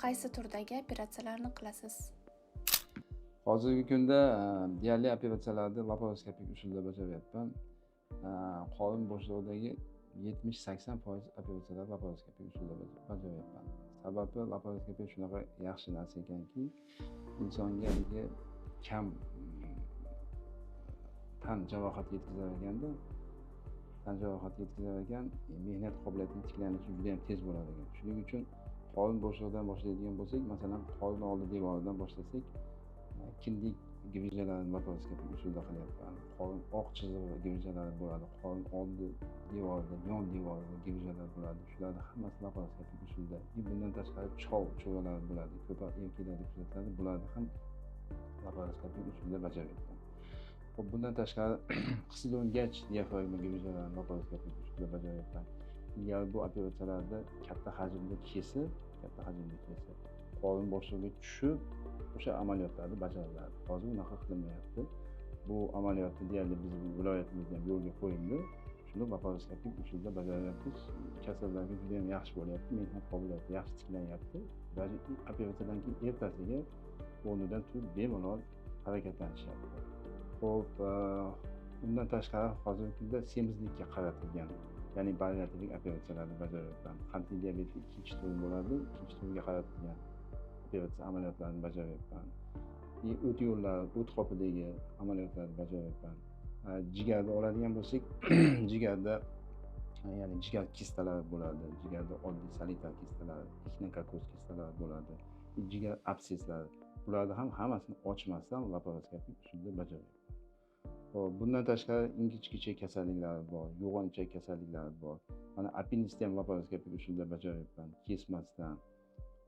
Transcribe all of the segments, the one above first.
qaysi turdagi operatsiyalarni qilasiz? Hozirgi kunda deyarli operatsiyalarni laparoskopik usulda bajaryapman. Qorin bo'shlig'idagi 70-80% operatsiyalar laparoskopik usulda bajaryapman. Sababi laparoskopiya shunaqa yaxshi narsa ekanki, insonga kam tan jarohati yetkazar ekan, mehnat qobiliyatining tiklanishi juda ham tez bo'lar ekan. Shuning uchun qorin bo'shlig'idan boshlaydigan bo'lsak, masalan, qorin oldi devoridan boshlasak, kindik gvijalarini laparoskopik usulda qilyapman. Qorin oq chizig'i gvijalari bo'ladi. Qorin oldi devorida, yon devorida gvijalar bo'ladi. Shularni hammasi laparoskopik usulda. Bundan tashqari cho'g'alar bo'ladi. Ko'proq erkaklarda kuzatiladi. Bularni ham laparoskopik usulda bajaryapman. Xo'p, bundan tashqari qisilongach diafragma gvijalarini laparoskopik usulda bajaryapman. Ilgari bu operatsiyalarda katta hajmda kesib, qorin bo'shlig'iga tushib, o'sha amaliyotlarni bajarilardi. Hozir unaqa qilinmayapti. Bu amaliyotni deyarli bizning viloyatimizda ham yo'lga qo'yildi. Shuni laparoskopik usulda bajaryapmiz. Kasallarga juda ham yaxshi bo'lyapti. Mehnat qobiliyati yaxshi tiklanyapti. Даже operatsiyadan keyin ertasiga o'rnidan turib bemalol harakatlanishyapti. Xo'p, undan tashqari hozirgi kunda semizlikka qaratilgan, ya'ni bariatrik operatsiyalarni bajaryapman. Qandli diabetni ikkinchi turi bo'ladi. Ikkinchi turiga qaratilgan operatsiya amaliyotlarini bajaryapman. O't yo'llari, o't qopidagi amaliyotlarni bajaryapman. Jigarda oladigan bo'lsak, jigarda ya'ni jigar kistalari bo'ladi. Jigarda oddiy salitar kistalari, ixnokokoz kistalari bo'ladi. Jigar abseslari. Bularni ham hammasini ochmasdan laparoskopik usulda bajaryapman. Bundan tashqari ingichka kasalliklari bor, yo'g'on ichak kasalliklari bor. Mana apenditsni ham laparoskopik usulda bajaryapman, kesmasdan.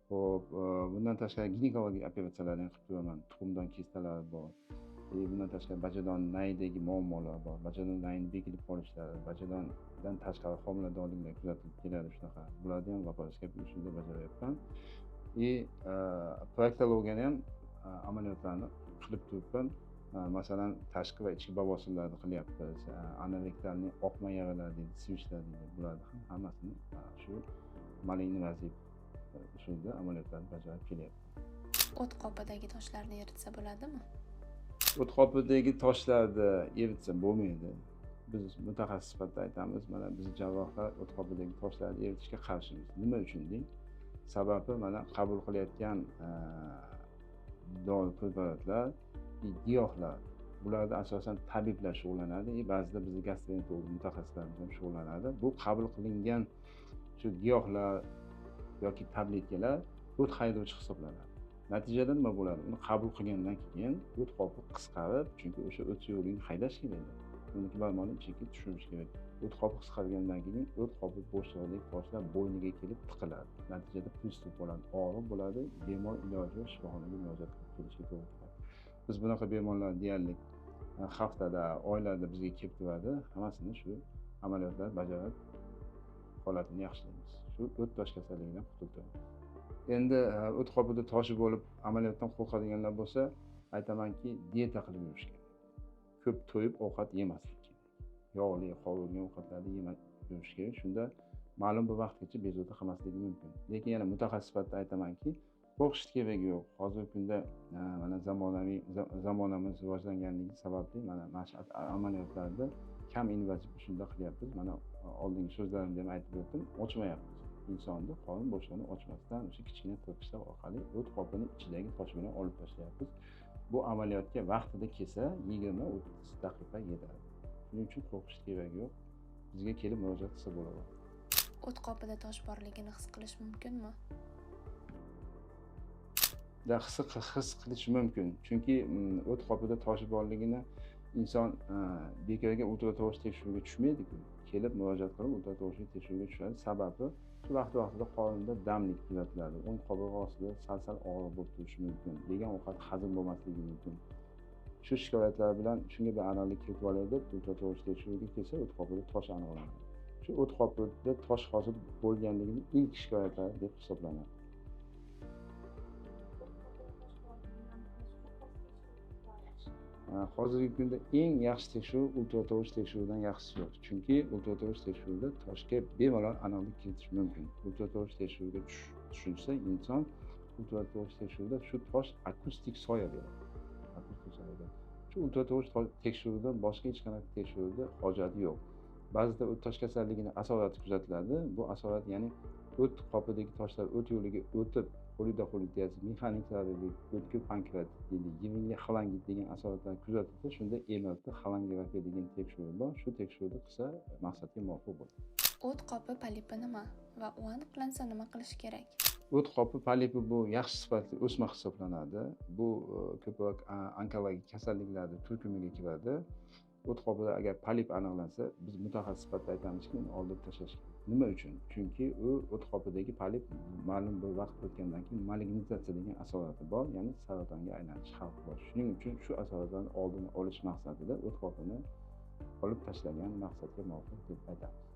Xo'p, bundan tashqari ginekologik operatsiyalarni ham qilib turaman. Tuxumdon kistalari bor. Bundan tashqari bachadon nayidagi muammolar bor. Bachadon nayini bekilib qolishlari, bachadondan tashqari homiladorliklar kuzatilib keladi shunaqa. Bularni ham laparoskopik usulda bajaryapman. Proktologiyani ham amaliyotlarni qilib turibman. Masalan, tashqi va ichki bavosillarni qilyapmiz. Anorektalni oqma yaralar deydi, switchlar deydi. Bularni ham hammasini shu malignivaziv usulda amaliyotlarni bajarib kelyapti. O't qopidagi toshlarni eritsa bo'ladimi? O't qopidagi toshlarni eritsa bo'lmaydi. Biz mutaxassis sifatida aytamiz, mana biz jarrohlar o't qopidagi toshlarni eritishga qarshimiz. Nima uchun deng? Sababi mana qabul qilayotgan dori preparatlar, giyohlar, bularda asosan tabiblar shug'ullanadi, ba'zida bizni gastroenterolog mutaxassislarimiz ham shug'ullanadi. Bu qabul qilingan shu giyohlar yoki tabletkalar o't haydovchi hisoblanadi. Natijada nima bo'ladi? Uni qabul qilgandan keyin o't qopi qisqarib, chunki o'sha o't yo'lini haydash kerak. Uni barmog'ini ichiga tushirish kerak. O't qopi qisqargandan keyin o't qopi bo'shlig'idagi toshlar bo'yniga kelib tiqiladi. Natijada pulsli bo'ladi, og'ir bo'ladi, bemor iloji va shifoxonaga murojaat qilib kelishga to'g'ri keladi. Biz bunaqa bemorlar deyarli haftada, oylarda bizga kelib turadi. Hammasini shu amaliyotlar bajarib holatini yaxshilaymiz. Shu o't tosh kasalligidan qutultiramiz. Endi o't qopida toshi bo'lib amaliyotdan qo'rqadiganlar bo'lsa, aytamanki, dieta qilib yurish kerak. Ko'p to'yib ovqat yemaslik kerak. Yog'li, qovurgan ovqatlarni yemay yurish kerak. Shunda ma'lum bir vaqtgacha bezovta qilmasligi mumkin. Lekin yana mutaxassis sifatida aytamanki, qo'rqishni keragi yo'q. Hozirgi kunda mana zamonamiz rivojlanganligi sababli mana shu amaliyotlarni kam invaziv usulda qilyapmiz. Mana oldingi so'zlarimda ham aytib o'tdim, ochmayapmiz. Insonni qorin bo'shlig'ini ochmasdan o'sha kichkina tirqishlar orqali o't qopining ichidagi tosh bilan olib tashlayapmiz. Bu amaliyotga vaqtida kelsa 20-30 daqiqa yetadi. Shuning uchun qo'rqishni keragi yo'q. Bizga kelib murojaat qilsa bo'ladi. O't qopida tosh borligini his qilish mumkinmi? His qilish mumkin. Chunki o't qopida tosh borligini inson bekorga ultratovush tekshiruviga tushmaydi-ku. Kelib murojaat qilib ultratovushli tekshiruvga tushadi. Sababi shu vaqti-vaqtida qorinda damlik kuzatiladi. O'ng qobig'i ostida sal og'riq bo'lib turishi mumkin. Yegan ovqat hazm bo'lmasligi mumkin. Shu shikoyatlar bilan shunga bir aniqlik kiritib olay deb ultratovush tekshiruviga kelsa, o't qopida tosh aniqlanadi. Shu o't qopida tosh hosil bo'lganligini ilk shikoyatlari deb hisoblanadi. Hozirgi kunda eng yaxshi tekshiruv ultratovush tekshiruvidan yaxshisi yo'q. Chunki ultratovush tekshiruvida toshga bemalol aniqlik kiritish mumkin. Ultratovush tekshiruviga tushilsa, inson ultratovush tekshiruvda shu tosh akustik soya beradi. Akustik soya beradi. Shu ultratovush tekshiruvidan boshqa hech qanaqa tekshiruvda hojati yo'q. Ba'zida o't tosh kasalligini asorati kuzatiladi. Bu asorat ya'ni o't qopidagi toshlar o't yo'liga o'tib polidoxolitiyasi, mexanik zarirlik, o'tkir pankreatitlik, yengli xolangit degan asoratlar kuzatilsa, shunda MRT xolangografiya degan tekshiruv bor. Shu tekshiruvni qilsa maqsadga muvofiq bo'ladi. O't qopi polipi nima va u aniqlansa nima qilish kerak? O't qopi polipi bu yaxshi sifatli o'sma hisoblanadi. Bu ko'proq onkologik kasalliklarning turkumiga kiradi. O't qopida agar polip aniqlansa, biz mutaxassis sifatida aytamizki, uni oldirib tashlash kerak. Nima uchun? Chunki u o't qopidagi polip ma'lum bir vaqt o'tgandan keyin malignizatsiya degan asorati bor, ya'ni saratonga aylanish xavfi bor. Shuning uchun shu asoratlarning oldini olish maqsadida o't qopini olib tashlagan maqsadga muvofiq deb aytamiz.